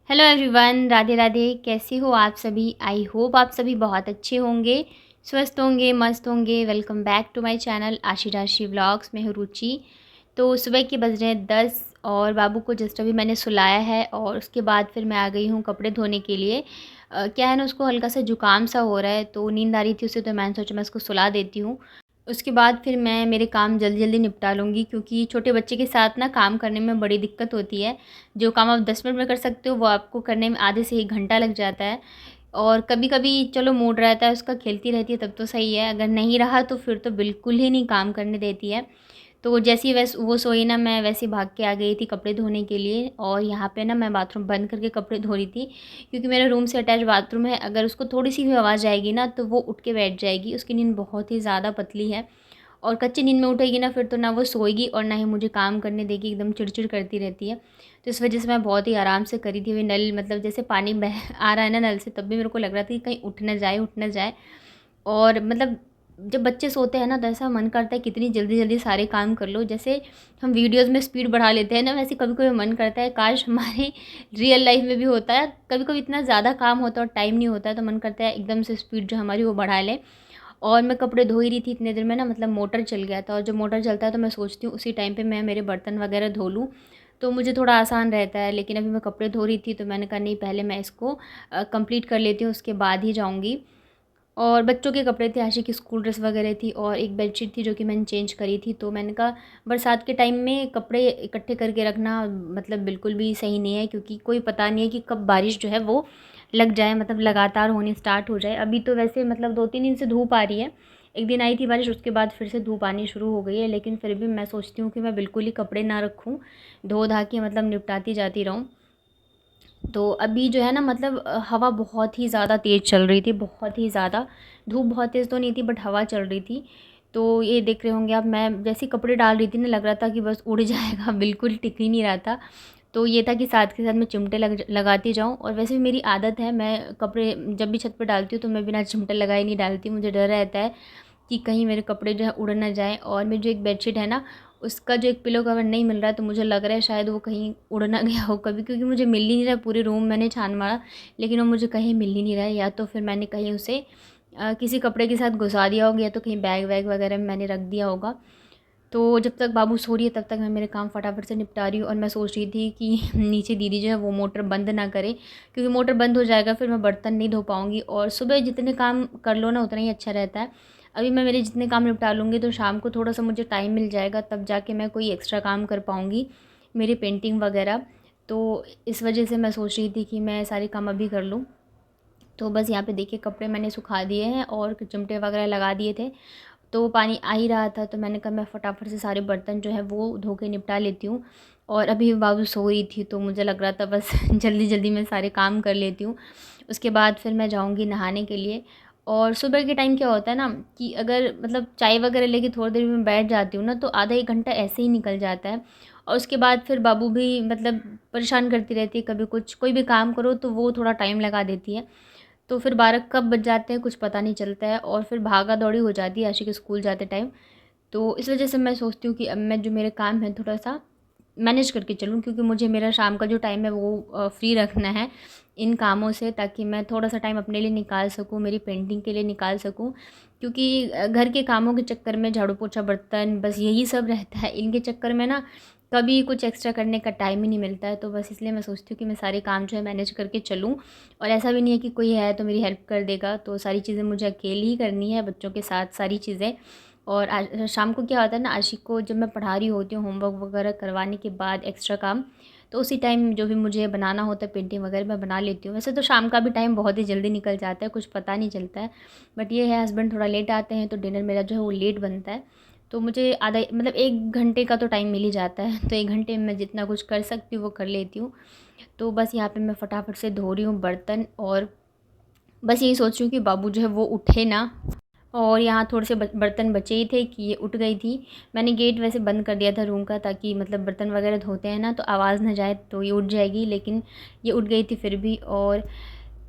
Hello everyone, Radhe Radhe. कैसे हो आप सभी? आई होप आप सभी बहुत अच्छे होंगे, स्वस्थ होंगे, मस्त होंगे। Welcome back to my channel Aashi Rashi vlogs में हूँ रुचि। तो सुबह के बज रहे हैं 10 और बाबू को जस्ट अभी मैंने सुलाया है और उसके बाद फिर मैं आ गई हूँ कपड़े धोने के लिए। क्या है ना, उसको हल्का सा जुकाम सा हो रहा है तो नींद आ रही थी उसे, तो मैंने सोचा मैं उसको सुला देती हूँ। उसके बाद फिर मैं मेरे काम जल्दी जल्दी निपटा लूँगी, क्योंकि छोटे बच्चे के साथ ना काम करने में बड़ी दिक्कत होती है। जो काम आप 10 मिनट में कर सकते हो वो आपको करने में आधे से 1 घंटा लग जाता है। और कभी-कभी चलो मूड रहता है उसका, खेलती रहती है तब तो सही है, अगर नहीं रहा तो फिर तो बिल्कुल ही नहीं काम करने देती है। तो जैसे ही वो सोई ना, मैं वैसे ही भाग के आ गई थी कपड़े धोने के लिए। और यहाँ पे ना मैं बाथरूम बंद करके कपड़े धो रही थी, क्योंकि मेरे रूम से अटैच बाथरूम है। अगर उसको थोड़ी सी भी आवाज़ आएगी ना तो वो उठ के बैठ जाएगी। उसकी नींद बहुत ही ज़्यादा पतली है और कच्ची नींद में उठेगी ना, फिर तो ना वो सोएगी और ना ही मुझे काम करने देगी, एकदम चिड़चिड़ करती रहती है। तो इस वजह से मैं बहुत ही आराम से करी थी। अभी नल मतलब जैसे पानी बह आ रहा है ना नल से, तब भी मेरे को लग रहा था कि कहीं उठ ना जाए, उठ ना जाए। और मतलब जब बच्चे सोते हैं ना तो ऐसा मन करता है कितनी जल्दी जल्दी सारे काम कर लो। जैसे हम वीडियोज़ में स्पीड बढ़ा लेते हैं ना, वैसे कभी कभी मन करता है काश हमारे रियल लाइफ में भी होता है। कभी कभी इतना ज़्यादा काम होता है और टाइम नहीं होता है, तो मन करता है एकदम से स्पीड जो हमारी वो बढ़ा लें। और मैं कपड़े धो ही रही थी इतने देर में ना, मतलब मोटर चल गया था, और जब मोटर चलता है तो मैं सोचती हूँ उसी टाइम पे मैं मेरे बर्तन वगैरह धो लूँ, तो मुझे थोड़ा आसान रहता है। लेकिन अभी मैं कपड़े धो रही थी तो मैंने कहा नहीं, पहले मैं इसको कंप्लीट कर लेती हूँ, उसके बाद ही जाऊँगी। और बच्चों के कपड़े थे, आशी की स्कूल ड्रेस वगैरह थी और एक बेडशीट थी जो कि मैंने चेंज करी थी। तो मैंने कहा बरसात के टाइम में कपड़े इकट्ठे करके रखना मतलब बिल्कुल भी सही नहीं है, क्योंकि कोई पता नहीं है कि कब बारिश जो है वो लग जाए, मतलब लगातार होनी स्टार्ट हो जाए। अभी तो वैसे मतलब 2-3 दिन से धूप आ रही है। एक दिन आई थी बारिश, उसके बाद फिर से धूप आनी शुरू हो गई है। लेकिन फिर भी मैं सोचती हूँ कि मैं बिल्कुल ही कपड़े ना रखूँ, धो धा के मतलब निपटाती जाती रहूँ। तो अभी जो है ना, मतलब हवा बहुत ही ज़्यादा तेज़ चल रही थी, बहुत ही ज़्यादा। धूप बहुत तेज़ तो नहीं थी बट हवा चल रही थी। तो ये देख रहे होंगे आप, मैं जैसे ही कपड़े डाल रही थी ना, लग रहा था कि बस उड़ जाएगा, बिल्कुल टिक ही नहीं रहा था। तो ये था कि साथ के साथ मैं चिमटे लगाती जाऊँ। और वैसे भी मेरी आदत है, मैं कपड़े जब भी छत पे डालती हूँ तो मैं बिना चिमटे लगाए नहीं डालती। मुझे डर रहता है कि कहीं मेरे कपड़े जो है उड़ ना जाएँ। और मेरी जो एक बेडशीट है ना, उसका जो एक पिलो कवर नहीं मिल रहा है, तो मुझे लग रहा है शायद वो कहीं उड़ ना गया हो कभी, क्योंकि मुझे मिल ही नहीं रहा है। पूरे रूम मैंने छान मारा लेकिन वो मुझे कहीं मिल ही नहीं रहा है। या तो फिर मैंने कहीं उसे किसी कपड़े के साथ घुसा दिया होगा, या तो कहीं बैग वैग वगैरह में मैंने रख दिया होगा। तो जब तक बाबू सो रही है तब तक मैं मेरे काम फटाफट से निपटा रही हूँ। और मैं सोच रही थी कि नीचे दीदी जो है वो मोटर बंद ना करे, क्योंकि मोटर बंद हो जाएगा फिर मैं बर्तन नहीं धो पाऊँगी। और सुबह जितने काम कर लो ना उतना ही अच्छा रहता है। अभी मैं मेरे जितने काम निपटा लूँगी तो शाम को थोड़ा सा मुझे टाइम मिल जाएगा, तब जाके मैं कोई एक्स्ट्रा काम कर पाऊँगी, मेरी पेंटिंग वगैरह। तो इस वजह से मैं सोच रही थी कि मैं सारे काम अभी कर लूँ। तो बस यहाँ पे देखिए कपड़े मैंने सुखा दिए हैं और चिमटे वगैरह लगा दिए थे, तो पानी आ ही रहा था। तो मैंने कहा मैं फटाफट से सारे बर्तन जो है वो धो के निपटा लेती हूँ। और अभी बाबू सो रही थी तो मुझे लग रहा था बस जल्दी जल्दी मैं सारे काम कर लेती हूँ। उसके बाद फिर मैं जाऊँगी नहाने के लिए। और सुबह के टाइम क्या होता है ना, कि अगर मतलब चाय वगैरह लेके थोड़ी देर में बैठ जाती हूँ ना, तो आधा 1 घंटा ऐसे ही निकल जाता है। और उसके बाद फिर बाबू भी मतलब परेशान करती रहती है, कभी कुछ कोई भी काम करो तो वो थोड़ा टाइम लगा देती है। तो फिर 12 कब बज जाते हैं कुछ पता नहीं चलता है, और फिर भागा-दौड़ी हो जाती है आशी के स्कूल जाते टाइम। तो इस वजह से मैं सोचती हूँ कि अब मैं जो मेरे काम हैं थोड़ा-सा मैनेज करके चलूँ, क्योंकि मुझे मेरा शाम का जो टाइम है वो फ्री रखना है इन कामों से, ताकि मैं थोड़ा-सा टाइम अपने लिए निकाल सकूँ, मेरी पेंटिंग के लिए निकाल सकूँ। क्योंकि घर के कामों के चक्कर में झाड़ू-पोछा, बर्तन, बस यही सब रहता है। इनके चक्कर में ना कभी कुछ एक्स्ट्रा करने का टाइम ही नहीं मिलता है। तो बस इसलिए मैं सोचती हूँ कि मैं सारे काम जो है मैनेज करके चलूँ। और ऐसा भी नहीं है कि कोई है तो मेरी हेल्प कर देगा, तो सारी चीज़ें मुझे अकेले ही करनी है, बच्चों के साथ सारी चीज़ें। और आज शाम को क्या होता है ना, आशिक को जब मैं पढ़ा रही होती हूँ होमवर्क वगैरह करवाने के बाद एक्स्ट्रा काम, तो उसी टाइम जो भी मुझे बनाना होता है पेंटिंग वगैरह मैं बना लेती हूँ। वैसे तो शाम का भी टाइम बहुत ही जल्दी निकल जाता है, कुछ पता नहीं चलता है। बट ये है, हस्बैंड थोड़ा लेट आते हैं तो डिनर मेरा जो है वो लेट बनता है। तो मुझे आधा मतलब 1 घंटे का तो टाइम मिल ही जाता है, तो 1 घंटे में मैं जितना कुछ कर सकती हूँ वो कर लेती हूँ। तो बस यहाँ पे मैं फटाफट से धो रही हूँ बर्तन, और बस यही सोच रही हूँ कि बाबू जो है वो उठे ना। और यहाँ थोड़े से बर्तन बचे ही थे कि ये उठ गई थी। मैंने गेट वैसे बंद कर दिया था रूम का, ताकि मतलब बर्तन वगैरह धोते हैं ना तो आवाज़ ना जाए, तो ये उठ जाएगी। लेकिन ये उठ गई थी फिर भी। और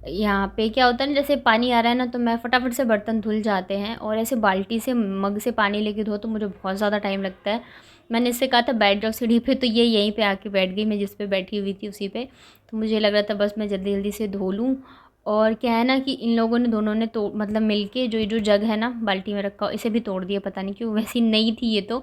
यहाँ पे क्या होता है ना, जैसे पानी आ रहा है ना तो मैं फटाफट से बर्तन धुल जाते हैं, और ऐसे बाल्टी से मग से पानी लेके धो तो मुझे बहुत ज़्यादा टाइम लगता है। मैंने इससे कहा था बैठ जाओ सीढ़ी पे, तो ये यहीं पे आके बैठ गई, मैं जिस पे बैठी हुई थी उसी पे। तो मुझे लग रहा था बस मैं जल्दी जल्दी से धो लूँ। और क्या है ना कि इन लोगों ने दोनों ने तो मतलब मिल के जो ये जो जग है ना बाल्टी में रखा, इसे भी तोड़ दिया, पता नहीं क्यों। वैसी नई थी ये तो,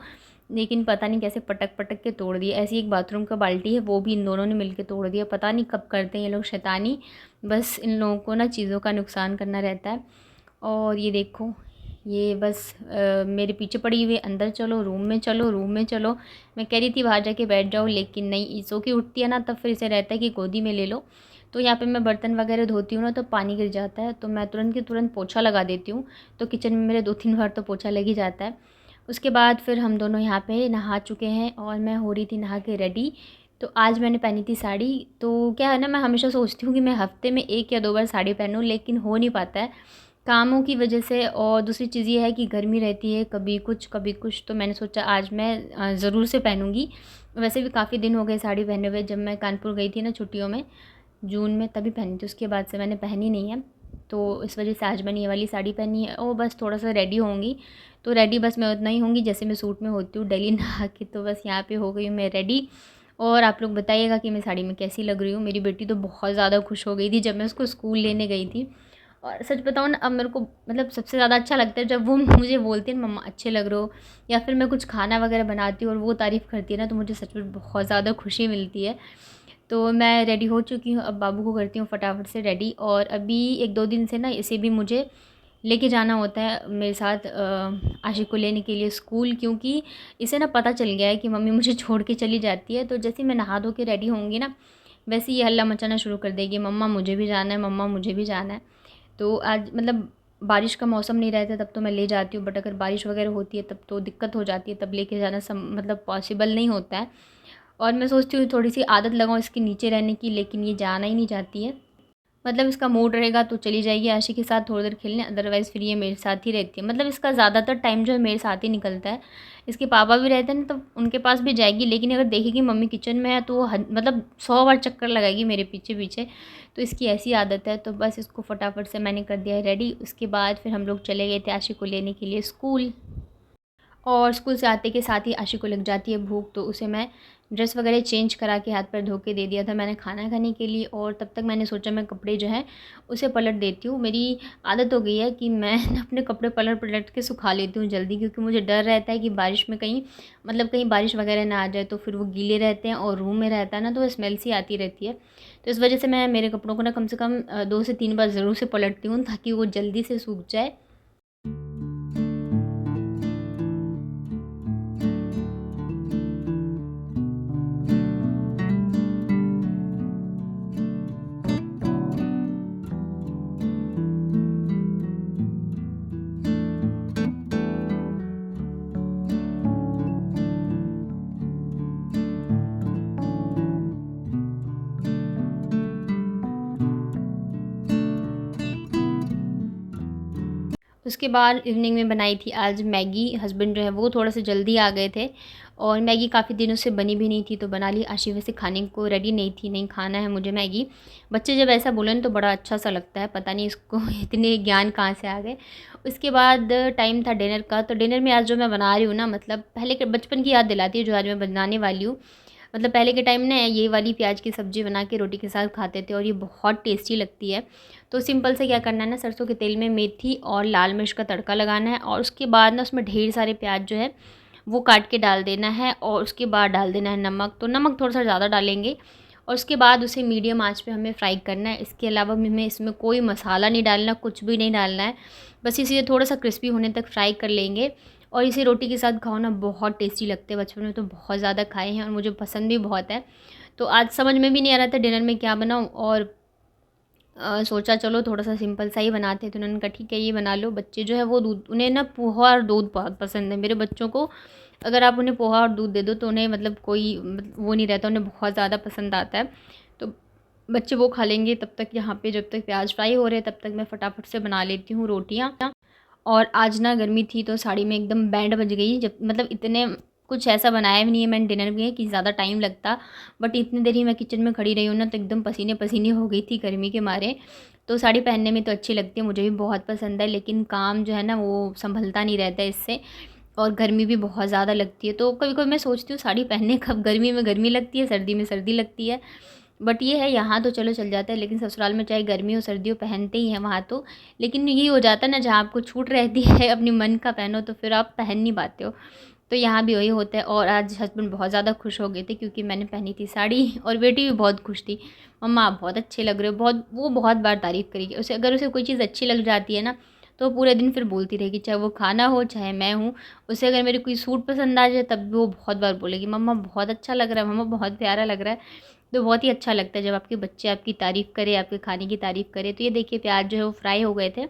लेकिन पता नहीं कैसे पटक पटक के तोड़ दिया। ऐसी एक बाथरूम का बाल्टी है, वो भी इन दोनों ने मिल के तोड़ दिया। पता नहीं कब करते हैं ये लोग शैतानी, बस इन लोगों को ना चीज़ों का नुकसान करना रहता है। और ये देखो, ये बस मेरे पीछे पड़ी हुई है, अंदर चलो, रूम में चलो, रूम में चलो। मैं कह रही थी बाहर जाके बैठ जाओ, लेकिन नहीं, सो के उठती है ना तब फिर इसे रहता है कि गोदी में ले लो। तो यहाँ पे मैं बर्तन वगैरह धोती हूँ ना तो पानी गिर जाता है, तो मैं तुरंत के तुरंत पोछा लगा देती हूँ। तो किचन में मेरे 2-3 बार तो पोछा लग ही जाता है। उसके बाद फिर हम दोनों यहाँ पे नहा चुके हैं और मैं हो रही थी नहा के रेडी। तो आज मैंने पहनी थी साड़ी। तो क्या है ना, मैं हमेशा सोचती हूँ कि मैं हफ्ते में 1 या 2 बार साड़ी पहनूँ, लेकिन हो नहीं पाता है कामों की वजह से। और दूसरी चीज़ ये है कि गर्मी रहती है, कभी कुछ कभी कुछ, तो मैंने सोचा आज मैं ज़रूर से पहनूँगी। वैसे भी काफ़ी दिन हो गए साड़ी पहने हुए, जब मैं कानपुर गई थी ना छुट्टियों में, जून में, तभी पहनी थी, उसके बाद से मैंने पहनी नहीं है। तो इस वजह से आज मैंने ये वाली साड़ी पहनी है और बस थोड़ा सा रेडी होंगी। तो रेडी बस मैं उतना ही होंगी जैसे मैं सूट में होती हूँ डेली नहा के। तो बस यहाँ पे हो गई हूँ मैं रेडी। और आप लोग बताइएगा कि मैं साड़ी में कैसी लग रही हूँ। मेरी बेटी तो बहुत ज़्यादा खुश हो गई थी जब मैं उसको स्कूल लेने गई थी। और सच बताऊँ ना, अब मेरे को मतलब सबसे ज़्यादा अच्छा लगता है जब वो मुझे बोलती है मम्मा अच्छे लग रहे हो, या फिर मैं कुछ खाना वगैरह बनाती हूँ और वो तारीफ़ करती है ना, तो मुझे सच में बहुत ज़्यादा खुशी मिलती है। तो मैं रेडी हो चुकी हूँ, अब बाबू को करती हूँ फटाफट से रेडी। और अभी 1-2 दिन से ना इसे भी मुझे लेके जाना होता है मेरे साथ आशिक को लेने के लिए स्कूल, क्योंकि इसे ना पता चल गया है कि मम्मी मुझे छोड़ के चली जाती है। तो जैसे ही मैं नहा धो के रेडी होंगी ना, वैसे ही ये हल्ला मचाना शुरू कर देगी, मम्मा मुझे भी जाना है, मम्मा मुझे भी जाना है। तो आज मतलब बारिश का मौसम नहीं रहता तब तो मैं ले जाती हूँ, बट अगर बारिश वगैरह होती है तब तो दिक्कत हो जाती है, तब लेके जाना मतलब पॉसिबल नहीं होता है। और मैं सोचती हूँ थोड़ी सी आदत लगाऊँ इसके नीचे रहने की, लेकिन ये जाना ही नहीं चाहती है। मतलब इसका मूड रहेगा तो चली जाएगी आशी के साथ थोड़ी देर खेलने, अदरवाइज़ फिर ये मेरे साथ ही रहती है। मतलब इसका ज़्यादातर टाइम जो है मेरे साथ ही निकलता है। इसके पापा भी रहते हैं ना, तो उनके पास भी जाएगी, लेकिन अगर देखेगी मम्मी किचन में है तो वो मतलब 100 बार चक्कर लगाएगी मेरे पीछे पीछे। तो इसकी ऐसी आदत है। तो बस इसको फटाफट से मैंने कर दिया है रेडी। उसके बाद फिर हम लोग चले गए थे आशी को लेने के लिए स्कूल। और स्कूल से आते के साथ ही आशी को लग जाती है भूख, तो उसे मैं ड्रेस वगैरह चेंज करा के हाथ पैर धो के दे दिया था मैंने खाना खाने के लिए। और तब तक मैंने सोचा मैं कपड़े जो हैं उसे पलट देती हूँ। मेरी आदत हो गई है कि मैं ना अपने कपड़े पलट पलट के सुखा लेती हूँ जल्दी, क्योंकि मुझे डर रहता है कि बारिश में कहीं मतलब कहीं बारिश वगैरह ना आ जाए तो फिर वो गीले रहते हैं और रूम में रहता है ना, तो स्मेल सी आती रहती है। तो इस वजह से मैं मेरे कपड़ों को ना कम से कम 2 से 3 बार ज़रूर से पलटती हूँ, ताकि वो जल्दी से सूख जाए। उसके बाद इवनिंग में बनाई थी आज मैगी। हस्बैंड जो है वो थोड़ा सा जल्दी आ गए थे और मैगी काफ़ी दिनों से बनी भी नहीं थी, तो बना ली। आशी वैसे खाने को रेडी नहीं थी, नहीं खाना है मुझे मैगी। बच्चे जब ऐसा बोले ना तो बड़ा अच्छा सा लगता है, पता नहीं इसको इतने ज्ञान कहाँ से आ गए। उसके बाद टाइम था डिनर का। तो डिनर में आज जो मैं बना रही हूँ ना, मतलब पहले के बचपन की याद दिलाती है जो आज मैं बनाने वाली हूँ। मतलब पहले के टाइम ना ये वाली प्याज की सब्ज़ी बना के रोटी के साथ खाते थे और ये बहुत टेस्टी लगती है। तो सिंपल से क्या करना है ना, सरसों के तेल में मेथी और लाल मिर्च का तड़का लगाना है और उसके बाद ना उसमें ढेर सारे प्याज जो है वो काट के डाल देना है और उसके बाद डाल देना है नमक। तो नमक थोड़ा सा ज़्यादा डालेंगे और उसके बाद उसे मीडियम आंच पे हमें फ्राई करना है। इसके अलावा हमें इसमें कोई मसाला नहीं डालना, कुछ भी नहीं डालना है, बस इसे थोड़ा सा क्रिस्पी होने तक फ्राई कर लेंगे। और इसे रोटी के साथ खाओ ना, बहुत टेस्टी लगते हैं। बचपन में तो बहुत ज़्यादा खाए हैं और मुझे पसंद भी बहुत है। तो आज समझ में भी नहीं आ रहा था डिनर में क्या बनाऊँ, और सोचा चलो थोड़ा सा सिंपल सा ही बनाते हैं। तो उन्होंने कहा ठीक है ये बना लो। बच्चे जो है वो दूध, उन्हें ना पोहा और दूध बहुत पसंद है। मेरे बच्चों को अगर आप उन्हें पोहा और दूध दे दो तो उन्हें मतलब कोई वो नहीं रहता, उन्हें बहुत ज़्यादा पसंद आता है। तो बच्चे वो खा लेंगे। तब तक यहाँ पे जब तक प्याज फ्राई हो रहे हैं तब तक मैं फटाफट से बना लेती हूँ रोटियाँ। और आज ना गर्मी थी तो साड़ी में एकदम बैंड बज गई। जब मतलब इतने कुछ ऐसा बनाया भी नहीं है मैंने डिनर में कि ज़्यादा टाइम लगता, बट इतनी देर ही मैं किचन में खड़ी रही हूँ ना तो एकदम पसीने पसीने हो गई थी गर्मी के मारे। तो साड़ी पहनने में तो अच्छी लगती है, मुझे भी बहुत पसंद है, लेकिन काम जो है ना वो संभलता नहीं रहता है इससे। और गर्मी भी बहुत ज़्यादा लगती है। तो कभी कभी मैं सोचती हूँ साड़ी पहनने कब, गर्मी में गर्मी लगती है, सर्दी में सर्दी लगती है। बट ये है यहाँ तो चलो चल जाता है, लेकिन ससुराल में चाहे गर्मी हो सर्दी हो पहनते ही हैं वहाँ तो। लेकिन ये हो जाता है ना, जहाँ आपको छूट रहती है अपनी मन का पहनो तो फिर आप पहन नहीं पाते हो। तो यहाँ भी वही होता है। और आज हस्बैंड बहुत ज़्यादा खुश हो गए थे क्योंकि मैंने पहनी थी साड़ी, और बेटी भी बहुत खुश थी। मम्मा आप बहुत अच्छे लग रहे हो, बहुत, वो बहुत बार तारीफ़ करेगी। उसे अगर उसे कोई चीज़ अच्छी लग जाती है ना, तो पूरे दिन फिर बोलती रहेगी, चाहे वो खाना हो चाहे मैं हूँ। उसे अगर मेरे कोई सूट पसंद आ जाए तब भी वो बहुत बार बोलेगी, मम्मा बहुत अच्छा लग रहा है, मम्मा बहुत प्यारा लग रहा है। तो बहुत ही अच्छा लगता है जब आपके बच्चे आपकी तारीफ़ करें, आपके खाने की तारीफ़ करें। तो ये देखिए प्याज जो है वो फ्राई हो गए थे,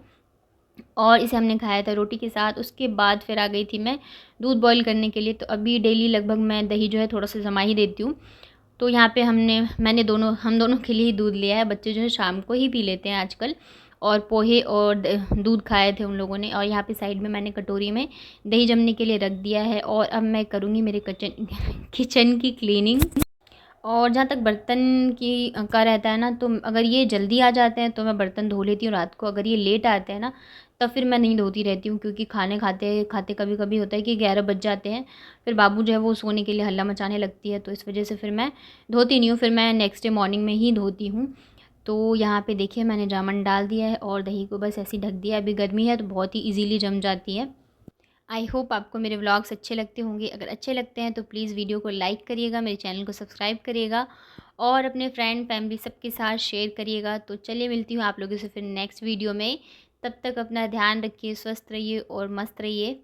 और इसे हमने खाया था रोटी के साथ। उसके बाद फिर आ गई थी मैं दूध बॉईल करने के लिए। तो अभी डेली लगभग मैं दही जो है थोड़ा सा जमा ही देती हूँ। तो यहाँ पे हम दोनों के लिए ही दूध लिया है। बच्चे जो है शाम को ही पी लेते हैं आजकल। और पोहे और दूध खाए थे उन लोगों ने। और यहाँ पे साइड में मैंने कटोरी में दही जमने के लिए रख दिया है, और अब मैं करूँगी मेरे किचन की क्लीनिंग। और जहाँ तक बर्तन की का रहता है ना, तो अगर ये जल्दी आ जाते हैं तो मैं बर्तन धो लेती हूँ रात को। अगर ये लेट आते हैं ना, तब फिर मैं नहीं धोती रहती हूँ, क्योंकि खाने खाते खाते कभी कभी होता है कि 11 बज जाते हैं। फिर बाबू जो है वो सोने के लिए हल्ला मचाने लगती है, तो इस वजह से फिर मैं धोती नहीं हूँ। फिर मैं नेक्स्ट डे मॉर्निंग में ही धोती हूँ। तो यहाँ पे देखिए मैंने जामन डाल दिया है और दही को बस ऐसे ही ढक दिया है। अभी गर्मी है तो बहुत ही ईज़िली जम जाती है। आई होप आपको मेरे व्लॉग्स अच्छे लगते होंगे। अगर अच्छे लगते हैं तो प्लीज़ वीडियो को लाइक करिएगा, मेरे चैनल को सब्सक्राइब करिएगा, और अपने फ्रेंड फैमिली सबके साथ शेयर करिएगा। तो चलिए मिलती हूँ आप लोगों से फिर नेक्स्ट वीडियो में। तब तक अपना ध्यान रखिए, स्वस्थ रहिए और मस्त रहिए।